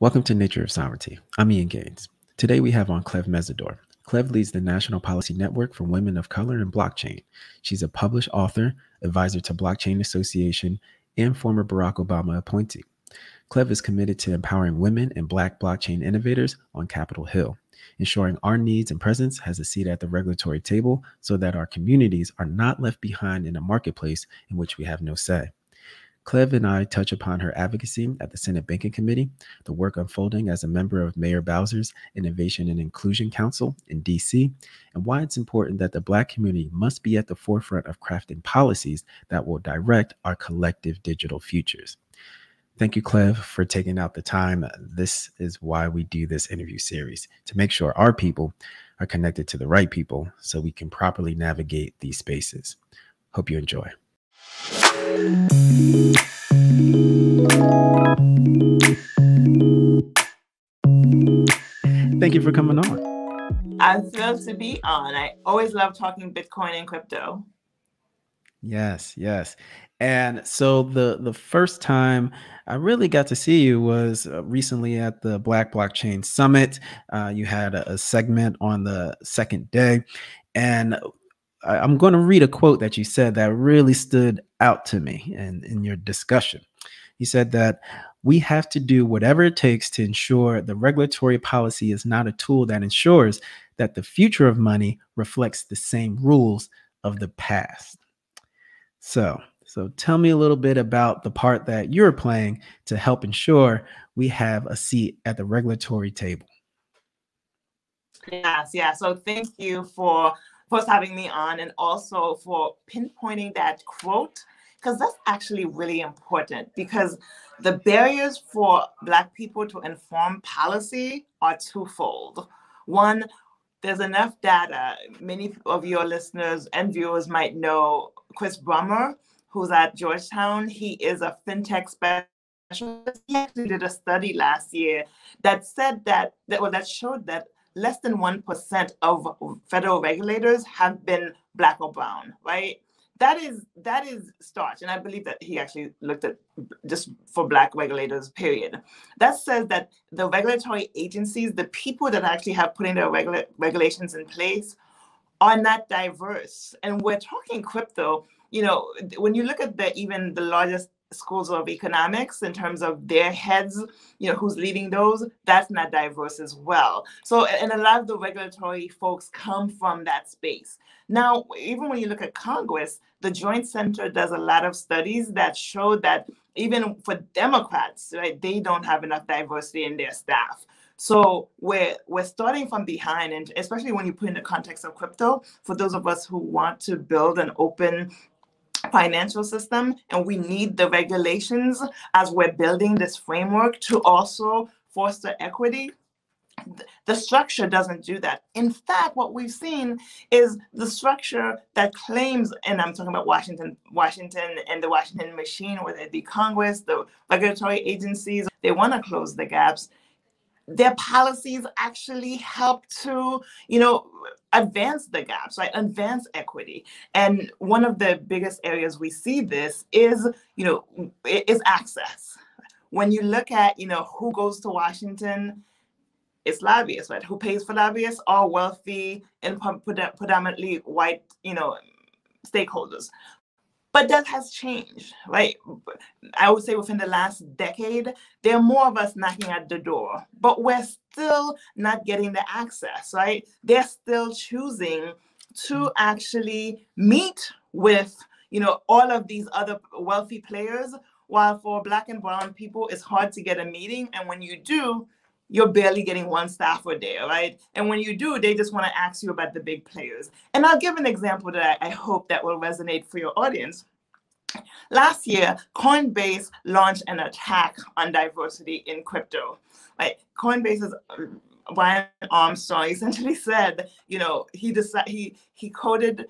Welcome to Nature of Sovereignty. I'm Ian Gaines. Today we have on Cleve Mesidor. Cleve leads the National Policy Network for Women of Color in Blockchain. She's a published author, advisor to Blockchain Association, and former Barack Obama appointee. Cleve is committed to empowering women and Black blockchain innovators on Capitol Hill, ensuring our needs and presence has a seat at the regulatory table so that our communities are not left behind in a marketplace in which we have no say. Cleve and I touch upon her advocacy at the Senate Banking Committee, the work unfolding as a member of Mayor Bowser's Innovation and Inclusion Council in D.C., and why it's important that the Black community must be at the forefront of crafting policies that will direct our collective digital futures. Thank you, Cleve, for taking out the time. This is why we do this interview series, to make sure our people are connected to the right people so we can properly navigate these spaces. Hope you enjoy. Thank you for coming on. I'm thrilled to be on. I always love talking Bitcoin and crypto. Yes. And so the first time I really got to see you was recently at the Black Blockchain Summit. You had a segment on the second day, and I'm going to read a quote that you said that really stood out to me in your discussion. You said that we have to do whatever it takes to ensure the regulatory policy is not a tool that ensures that the future of money reflects the same rules of the past. So tell me a little bit about the part that you're playing to help ensure we have a seat at the regulatory table. Yes. So thank you for first having me on, and also for pinpointing that quote, because that's actually really important, because the barriers for Black people to inform policy are twofold. One, there's enough data. Many of your listeners and viewers might know Chris Brummer, who's at Georgetown. He is a fintech specialist. He actually did a study last year that said that showed that less than 1% of federal regulators have been Black or brown, right? That is starch. And I believe that he actually looked at just for Black regulators, period. That says that the regulatory agencies, the people that actually have putting their regulations in place, are not diverse. And we're talking crypto, when you look at even the largest schools of economics in terms of their heads, who's leading those, that's not diverse as well. So, and a lot of the regulatory folks come from that space. Now, even when you look at Congress, the Joint Center does a lot of studies that show that even for Democrats, right, they don't have enough diversity in their staff. So we're starting from behind, and especially when you put in the context of crypto, for those of us who want to build an open financial system, and we need the regulations as we're building this framework to also foster equity. The structure doesn't do that. In fact, what we've seen is the structure that claims, and I'm talking about Washington and the Washington machine, whether it be Congress, the regulatory agencies, they want to close the gaps. Their policies actually help to, advance the gaps, right? Advance equity. And one of the biggest areas we see this is access. When you look at, who goes to Washington, it's lobbyists, right? Who pays for lobbyists? All wealthy and predominantly white, stakeholders. But that has changed, right? I would say within the last decade, there are more of us knocking at the door, but we're still not getting the access, right? They're still choosing to actually meet with, all of these other wealthy players, while for Black and brown people, it's hard to get a meeting. And when you do, you're barely getting one staffer there, right? And when you do, they just want to ask you about the big players. And I'll give an example that I hope that will resonate for your audience. Last year, Coinbase launched an attack on diversity in crypto. Right? Coinbase's Brian Armstrong essentially said, he coded,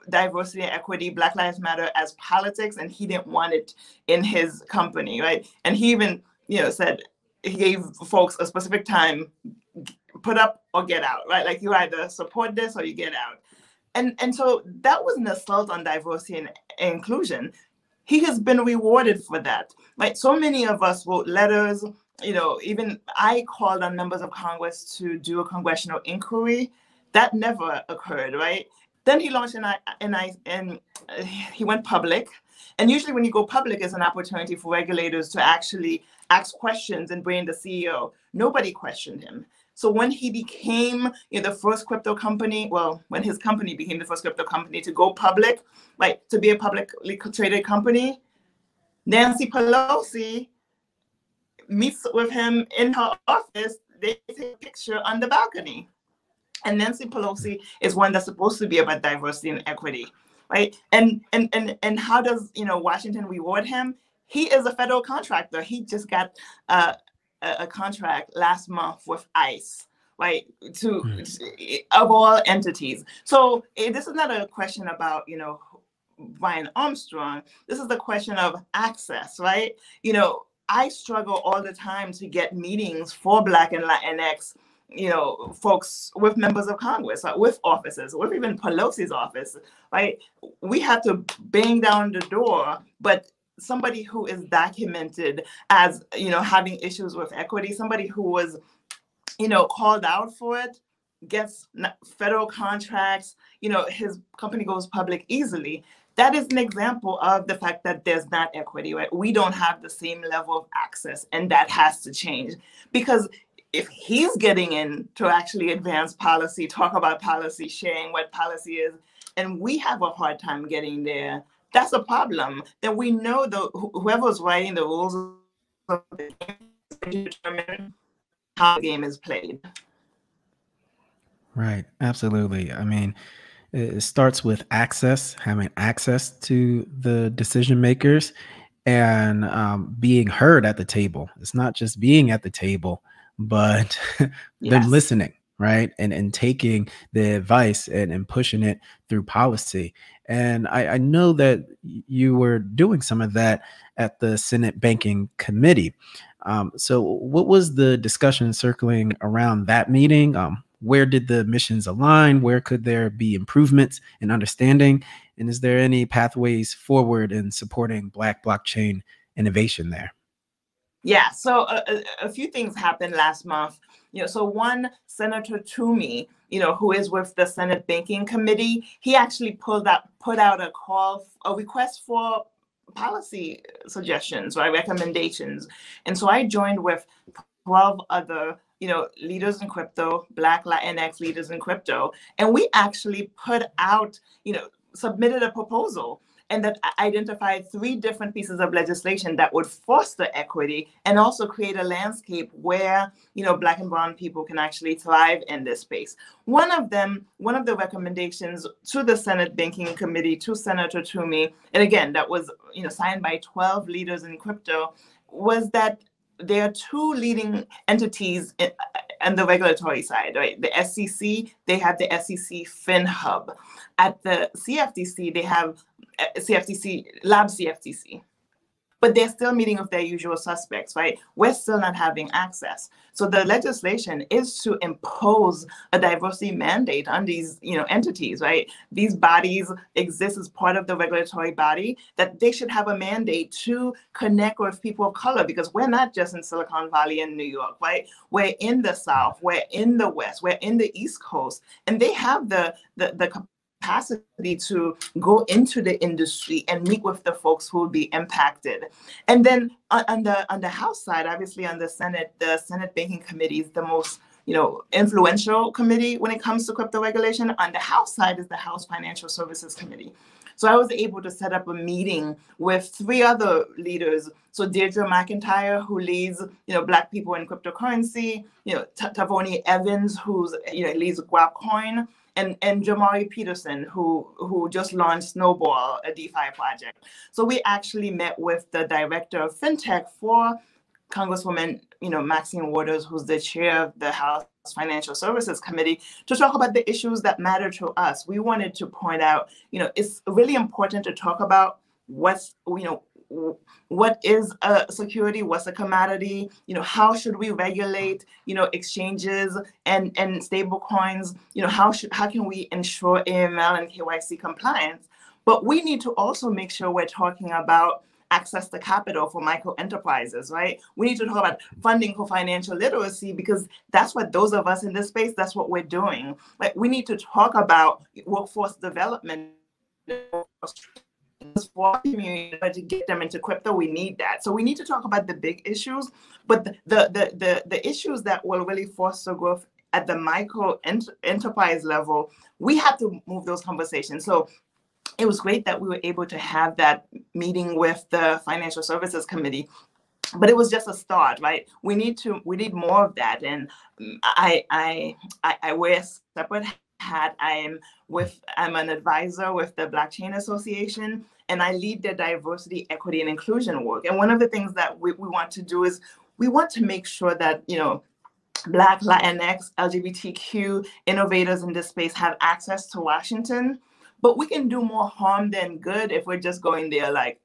diversity and equity, Black Lives Matter as politics, and he didn't want it in his company, right? And he even, said, he gave folks a specific time, put up or get out, right? Like you either support this or you get out. And so that was an assault on diversity and inclusion. He has been rewarded for that, right? So many of us wrote letters, even I called on members of Congress to do a congressional inquiry. That never occurred, right? Then he launched and he went public. And usually when you go public, it's an opportunity for regulators to actually ask questions and bring the CEO. Nobody questioned him. So when he became the first crypto company, well, when his company became the first crypto company to go public, like to be a publicly traded company, Nancy Pelosi meets with him in her office. They take a picture on the balcony. And Nancy Pelosi is one that's supposed to be about diversity and equity, right? And how does Washington reward him? He is a federal contractor. He just got a contract last month with ICE, right? Of all entities. So this is not a question about Brian Armstrong. This is the question of access, right? I struggle all the time to get meetings for Black and Latinx folks with members of Congress, with offices, with even Pelosi's office, right? We have to bang down the door, but somebody who is documented as, having issues with equity, somebody who was, called out for it, gets federal contracts, his company goes public easily. That is an example of the fact that there's not equity, right? We don't have the same level of access, and that has to change. Because if he's getting in to actually advance policy, talk about policy, sharing what policy is, and we have a hard time getting there, that's a problem. Then we know whoever's writing the rules of the game determine how the game is played. Right. Absolutely. I mean, it starts with access, having access to the decision makers, and being heard at the table. It's not just being at the table, but them listening, right? And taking the advice and pushing it through policy. And I know that you were doing some of that at the Senate Banking Committee. So what was the discussion circling around that meeting? Where did the missions align? Where could there be improvements in understanding? And is there any pathways forward in supporting Black blockchain innovation there? Yeah, so a few things happened last month. So one, Senator Toomey, who is with the Senate Banking Committee, he actually put out a request for policy suggestions, right, recommendations. And so I joined with 12 other leaders in crypto, Black Latinx leaders in crypto, and we actually submitted a proposal and that identified 3 different pieces of legislation that would foster equity and also create a landscape where, Black and brown people can actually thrive in this space. One of the recommendations to the Senate Banking Committee, to Senator Toomey, and again, that was, signed by 12 leaders in crypto, was that there are 2 leading entities on the regulatory side, right? The SEC, they have the SEC FinHub. At the CFTC, they have Lab CFTC. But they're still meeting with their usual suspects, right? We're still not having access. So the legislation is to impose a diversity mandate on these, entities, right? These bodies exist as part of the regulatory body, that they should have a mandate to connect with people of color, because we're not just in Silicon Valley and New York, right? We're in the South, we're in the West, we're in the East Coast, and they have the capacity to go into the industry and meet with the folks who will be impacted. And then on the House side, obviously on the Senate Banking Committee is the most influential committee when it comes to crypto regulation. On the House side is the House Financial Services Committee. So I was able to set up a meeting with 3 other leaders. So Deirdre McIntyre, who leads, Black people in cryptocurrency, Tavoni Evans, who's, leads Guapcoin, and Jamari Peterson, who just launched Snowball, a DeFi project. So we actually met with the director of FinTech for Congresswoman, Maxine Waters, who's the chair of the House Financial Services Committee, to talk about the issues that matter to us. We wanted to point out, it's really important to talk about what is a security, what's a commodity, how should we regulate, exchanges and stable coins, how can we ensure AML and KYC compliance? But we need to also make sure we're talking about access to capital for micro enterprises, right? We need to talk about funding for financial literacy, because that's what those of us in this space, that's what we're doing. Like, we need to talk about workforce development for community, but to get them into crypto, we need that. So we need to talk about the big issues, but the issues that will really foster growth at the micro enterprise level, we have to move those conversations. So it was great that we were able to have that meeting with the Financial Services Committee, but it was just a start, right? We need more of that. And I wear a separate hat. I'm an advisor with the Blockchain Association, and I lead the diversity, equity, and inclusion work. And one of the things that we want to do is we want to make sure that, Black, Latinx, LGBTQ innovators in this space have access to Washington. But we can do more harm than good if we're just going there like,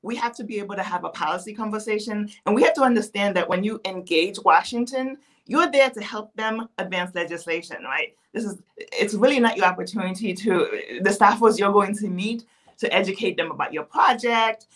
we have to be able to have a policy conversation. And we have to understand that when you engage Washington, you're there to help them advance legislation, right? It's really not your opportunity the staffers you're going to meet to educate them about your project.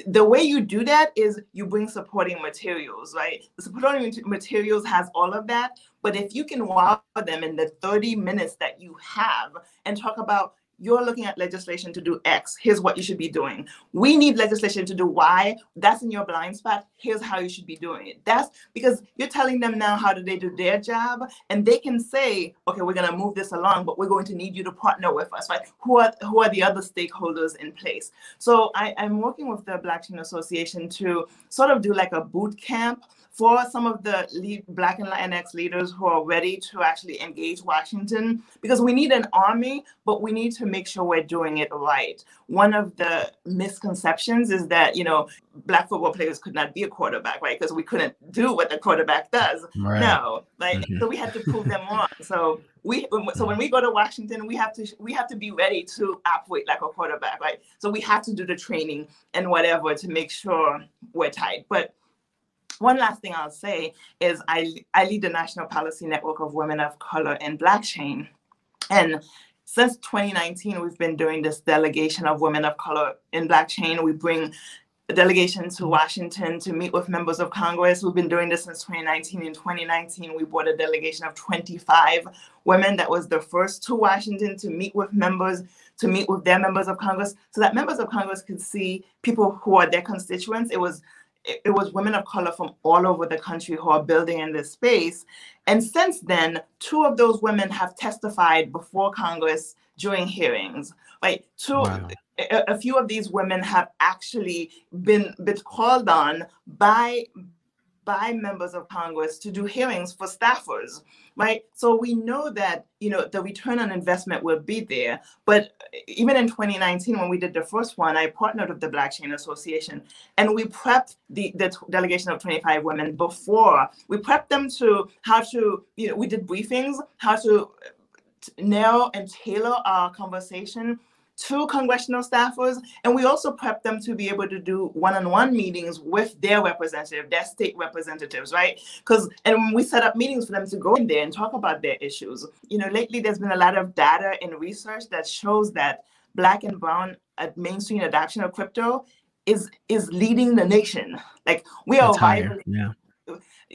The way you do that is you bring supporting materials, right? The supporting materials has all of that, but if you can wow them in the 30 minutes that you have and talk about, you're looking at legislation to do X, here's what you should be doing. We need legislation to do Y, that's in your blind spot, here's how you should be doing it. That's because you're telling them now how do they do their job, and they can say, okay, we're gonna move this along, but we're going to need you to partner with us, right? Who are the other stakeholders in place? So I'm working with the Blockchain Association to sort of do like a boot camp for some of the Black and Latinx leaders who are ready to actually engage Washington, because we need an army, but we need to make sure we're doing it right. One of the misconceptions is that, Black football players could not be a quarterback, right? Because we couldn't do what the quarterback does. Right. No, so we had to prove them wrong. So when we go to Washington, we have to be ready to operate like a quarterback, right? So we have to do the training and whatever to make sure we're tight. But one last thing I'll say is I lead the National Policy Network of Women of Color in Blockchain. And since 2019, we've been doing this delegation of women of color in Blockchain. We bring a delegation to Washington to meet with members of Congress. We've been doing this since 2019. In 2019, we brought a delegation of 25 women. That was the first to Washington to meet with their members of Congress, so that members of Congress could see people who are their constituents. It was women of color from all over the country who are building in this space. And since then, 2 of those women have testified before Congress during hearings, right? Wow. A few of these women have actually been called on by members of Congress to do hearings for staffers, right? So we know that, the return on investment will be there. But even in 2019, when we did the first one, I partnered with the Blockchain Association, and we prepped the delegation of 25 women before. We prepped them to how to, we did briefings, how to narrow and tailor our conversation to congressional staffers, and we also prep them to be able to do one-on-one meetings with their representative, their state representatives, right? And we set up meetings for them to go in there and talk about their issues. Lately there's been a lot of data and research that shows that Black and brown mainstream adoption of crypto is leading the nation. Like we are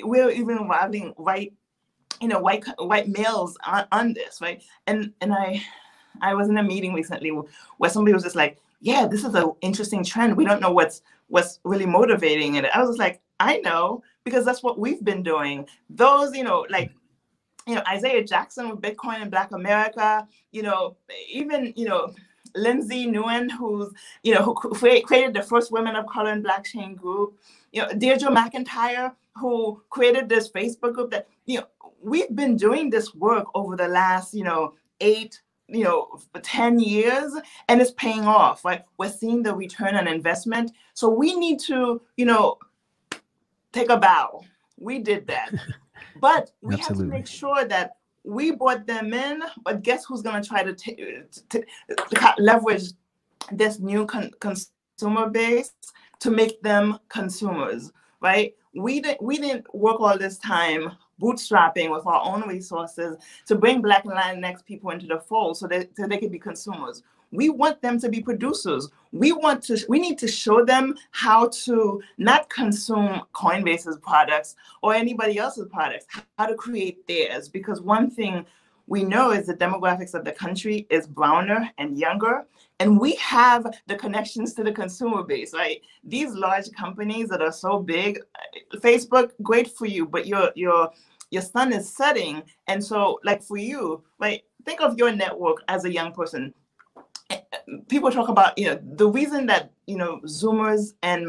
we're even rivaling white males on this, right? And I was in a meeting recently where somebody was just like, yeah, this is an interesting trend. We don't know what's really motivating it. I was just like, I know, because that's what we've been doing. Those, Isaiah Jackson with Bitcoin and Black America, even, Lindsay Nguyen, who created the first Women of Color in Blockchain group, Deirdre McIntyre, who created this Facebook group that, we've been doing this work over the last, 10 years, and it's paying off, right? We're seeing the return on investment. So we need to, take a bow. We did that. But we have to make sure that we brought them in, but guess who's going to try to leverage this new consumer base to make them consumers, right? We didn't work all this time bootstrapping with our own resources to bring Black and Latinx people into the fold so that they could be consumers. We want them to be producers. We need to show them how to not consume Coinbase's products or anybody else's products, how to create theirs. Because one thing we know is the demographics of the country is browner and younger, and we have the connections to the consumer base, right? These large companies that are so big, Facebook, great for you, but your sun is setting. And so, like for you, right? Think of your network as a young person. People talk about, the reason that, Zoomers and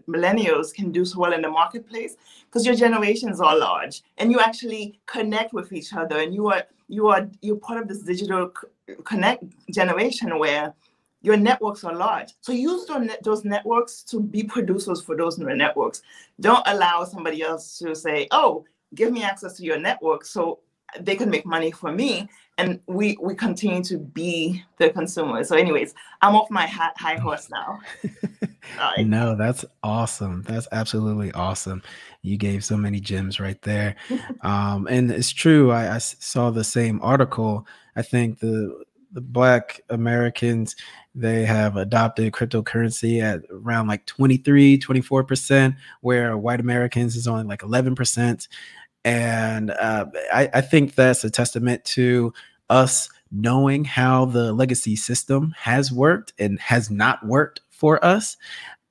millennials can do so well in the marketplace, because your generations are large and you actually connect with each other, and you're part of this digital connect generation where your networks are large. So use those networks to be producers for those networks. Don't allow somebody else to say, oh, give me access to your network so they can make money for me, and we continue to be the consumer. So anyways, I'm off my high horse now. No, that's awesome. That's absolutely awesome. You gave so many gems right there. And it's true. I saw the same article. I think the Black Americans, they have adopted cryptocurrency at around like 24%, where white Americans is only like 11%. And I think that's a testament to us knowing how the legacy system has worked and has not worked for us,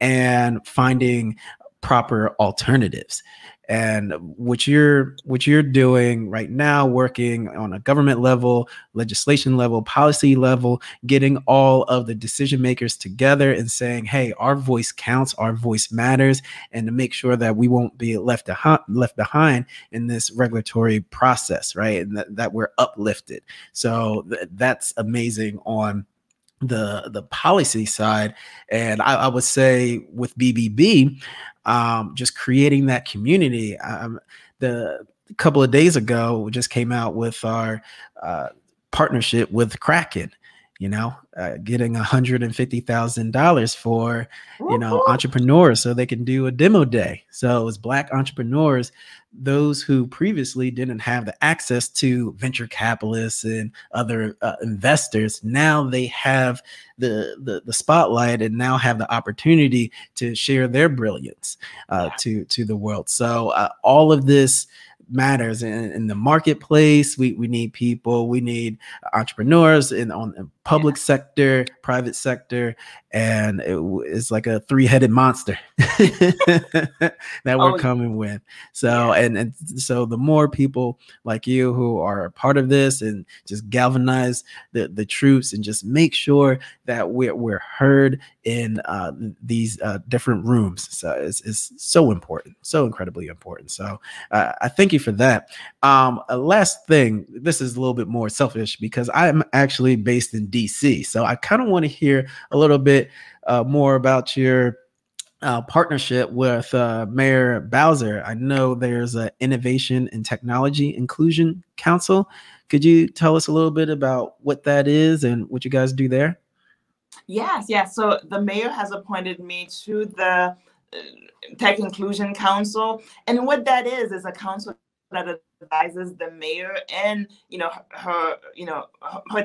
and finding proper alternatives. And what you're doing right now, working on a government level, legislation level, policy level, getting all of the decision makers together and saying, hey, our voice counts, our voice matters, and to make sure that we won't be left behind in this regulatory process, right? And that we're uplifted. So that's amazing on the policy side. And I would say with BBB, just creating that community. The couple of days ago, we just came out with our partnership with Kraken, getting $150,000 for, entrepreneurs so they can do a demo day. So it was Black entrepreneurs, those who previously didn't have the access to venture capitalists and other investors. Now they have the spotlight and now have the opportunity to share their brilliance to the world. So all of this matters in the marketplace. We need people, we need entrepreneurs on the public sector, private sector, and it's like a three-headed monster that we're coming with. So and so the more people like you who are a part of this and just galvanize the troops and just make sure that we're heard in these different rooms. So it's so important, so incredibly important. So I thank you for that. A last thing, this is a little bit more selfish because I'm actually based in DC. So I kind of want to hear a little bit more about your partnership with Mayor Bowser. I know there's an Innovation and Technology Inclusion Council. Could you tell us a little bit about what that is and what you guys do there? Yes. So the mayor has appointed me to the Tech Inclusion Council. And what that is a council that advises the mayor and her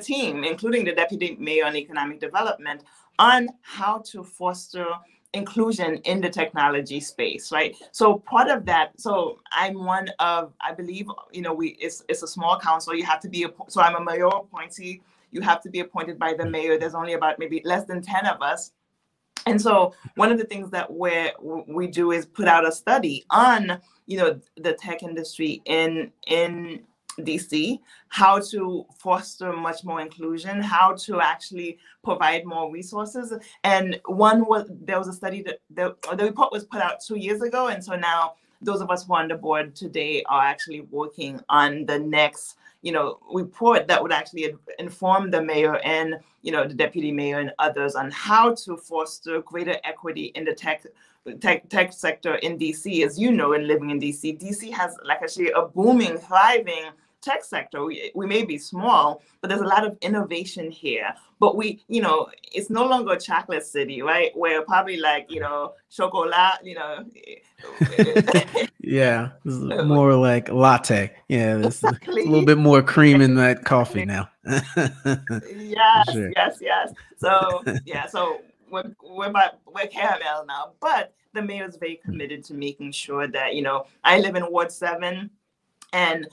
team, including the deputy mayor on economic development, on how to foster inclusion in the technology space, right? So part of that, so I'm one of, I believe, it's a small council. You have to be, so I'm a mayoral appointee. You have to be appointed by the mayor. There's only about maybe less than 10 of us. And so one of the things that we do is put out a study on, the tech industry in DC, how to foster much more inclusion, how to actually provide more resources. And there was a study that the report was put out 2 years ago. And so now those of us who are on the board today are actually working on the next report that would actually inform the mayor and, the deputy mayor and others on how to foster greater equity in the tech sector in DC. As you know, and living in DC has, like I say, a booming, thriving tech sector. We may be small, but there's a lot of innovation here. But it's no longer a chocolate city, right? Where probably like, chocolate, Yeah, it's more like latte. Yeah, it's a little bit more cream in that coffee now. For Yes, sure. yes, yes. So yeah, so we're KML now, but the mayor is very committed to making sure that I live in Ward 7. And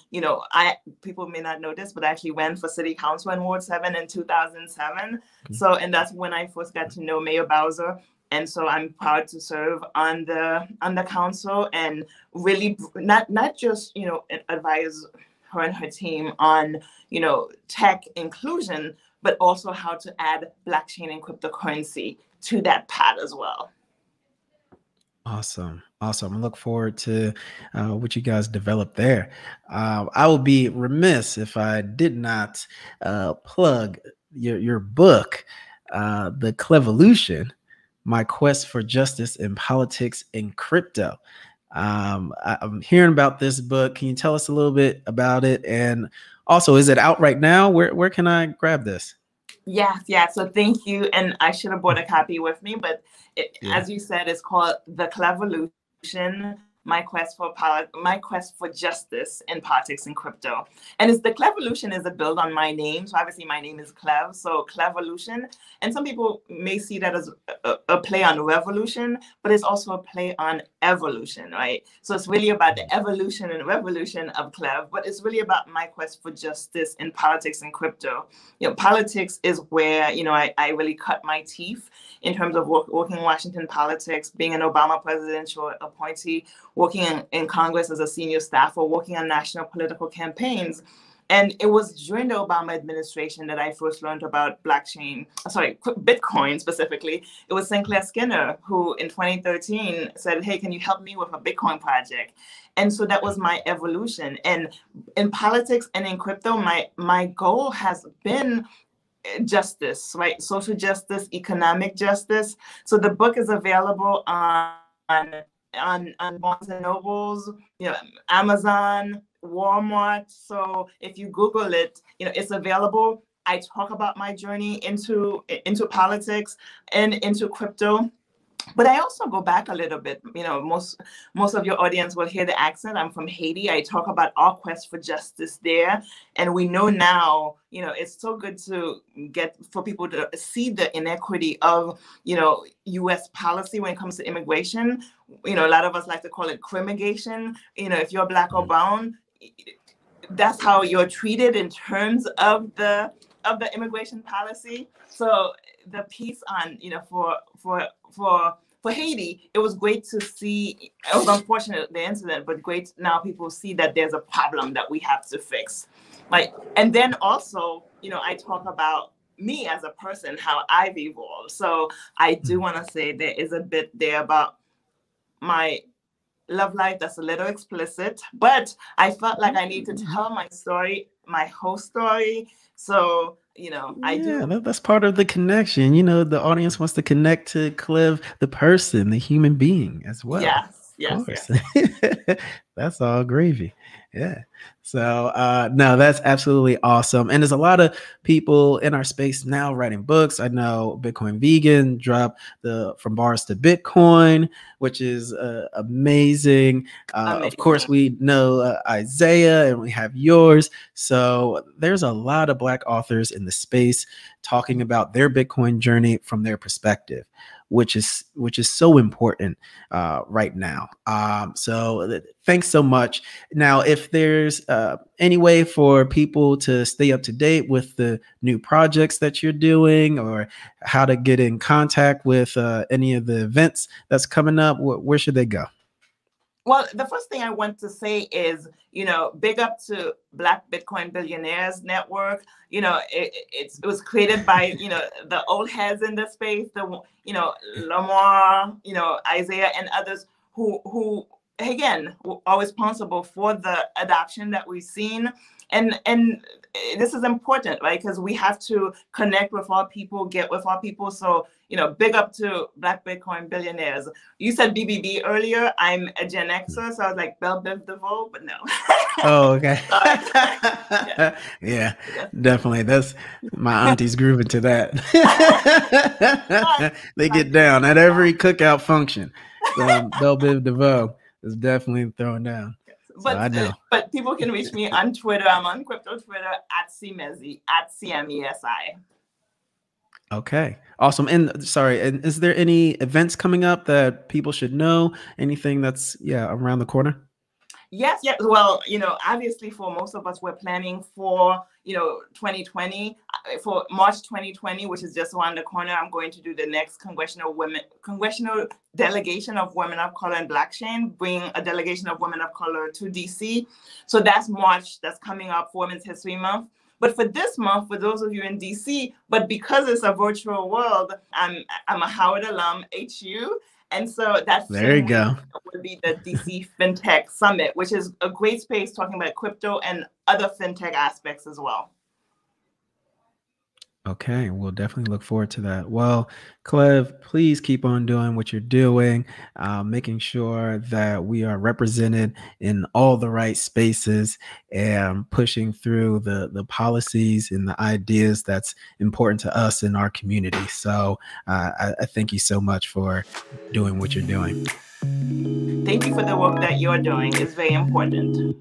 I people may not know this, but I actually went for city council in Ward 7 in 2007. So, and that's when I first got to know Mayor Bowser. And so I'm proud to serve on the council and really not just advise her and her team on tech inclusion, but also how to add blockchain and cryptocurrency to that path as well. Awesome. Awesome. I look forward to what you guys develop there. I would be remiss if I did not plug your book, The Clevolution, My Quest for Justice in Politics and Crypto. I'm hearing about this book. Can you tell us a little bit about it? And also, is it out right now? Where can I grab this? Yeah. So thank you. And I should have brought a copy with me, but as you said, it's called The Clevolution, My Quest for Justice in Politics and Crypto. And the Clevolution is a build on my name. So obviously my name is Cleve, so Clevolution. And some people may see that as a play on revolution, but it's also a play on evolution, right? So it's really about the evolution and revolution of Cleve, but it's really about my quest for justice in politics and crypto. Politics is where, I really cut my teeth in terms of working in Washington politics, being an Obama presidential appointee, working in Congress as a senior staffer, working on national political campaigns. And it was during the Obama administration that I first learned about Bitcoin specifically. It was Sinclair Skinner who in 2013 said, hey, can you help me with a Bitcoin project? And so that was my evolution. And in politics and in crypto, my goal has been justice, right? Social justice, economic justice. So the book is available on Barnes and Nobles, Amazon, Walmart. So if you Google it, it's available. I talk about my journey into politics and into crypto. But I also go back a little bit. Most of your audience will hear the accent. I'm from Haiti. I talk about our quest for justice there. And we know now, it's so good for people to see the inequity of, U.S. policy when it comes to immigration. A lot of us like to call it crimigation. If you're Black or brown, that's how you're treated in terms of the immigration policy. So the piece on, for Haiti, it was great to see. It was unfortunate, the incident, but great now people see that there's a problem that we have to fix. And then also, I talk about me as a person, how I've evolved. So I do want to say there is a bit there about my love life that's a little explicit, but I felt like I need to tell my story, my whole story. So, I do. That's part of the connection. The audience wants to connect to Cleve, the person, the human being as well. Yes. Of course. Yes. That's all gravy. Yeah. So no, that's absolutely awesome. And there's a lot of people in our space now writing books. I know Bitcoin Vegan dropped the From Bars to Bitcoin, which is amazing. Of course, we know Isaiah, and we have yours. So there's a lot of Black authors in the space talking about their Bitcoin journey from their perspective, which is so important right now. So thanks so much. Now, if there's any way for people to stay up to date with the new projects that you're doing, or how to get in contact with any of the events that's coming up, where should they go? Well, the first thing I want to say is, big up to Black Bitcoin Billionaires Network. It was created by, the old heads in the space, Lamar, Isaiah, and others who again, are responsible for the adoption that we've seen. And this is important, right? Because we have to connect with our people, get with our people. So, big up to Black Bitcoin Billionaires. You said BBB earlier. I'm a Gen Xer, so I was like Belle Biv DeVoe, but no. Oh, okay. Yeah, definitely. That's my auntie's grooving to that. They get down at every cookout function. So Belle Biv DeVoe is definitely thrown down. So I know. But people can reach me on Twitter. I'm on crypto Twitter at CMesi, at CMESI. Okay, awesome. And sorry, and is there any events coming up that people should know? Anything that's around the corner? Yes. Well, obviously for most of us, we're planning for, 2020, for March 2020, which is just around the corner. I'm going to do the next congressional delegation of women of color in blockchain, bring a delegation of women of color to DC. So that's March, that's coming up for Women's History Month. But for this month, for those of you in DC, but because it's a virtual world, I'm a Howard alum, HU. And so that there you go. Would be the DC FinTech Summit, which is a great space talking about crypto and other FinTech aspects as well. Okay, we'll definitely look forward to that. Well, Cleve, please keep on doing what you're doing, making sure that we are represented in all the right spaces and pushing through the policies and the ideas that's important to us in our community. So I thank you so much for doing what you're doing. Thank you for the work that you're doing. It's very important.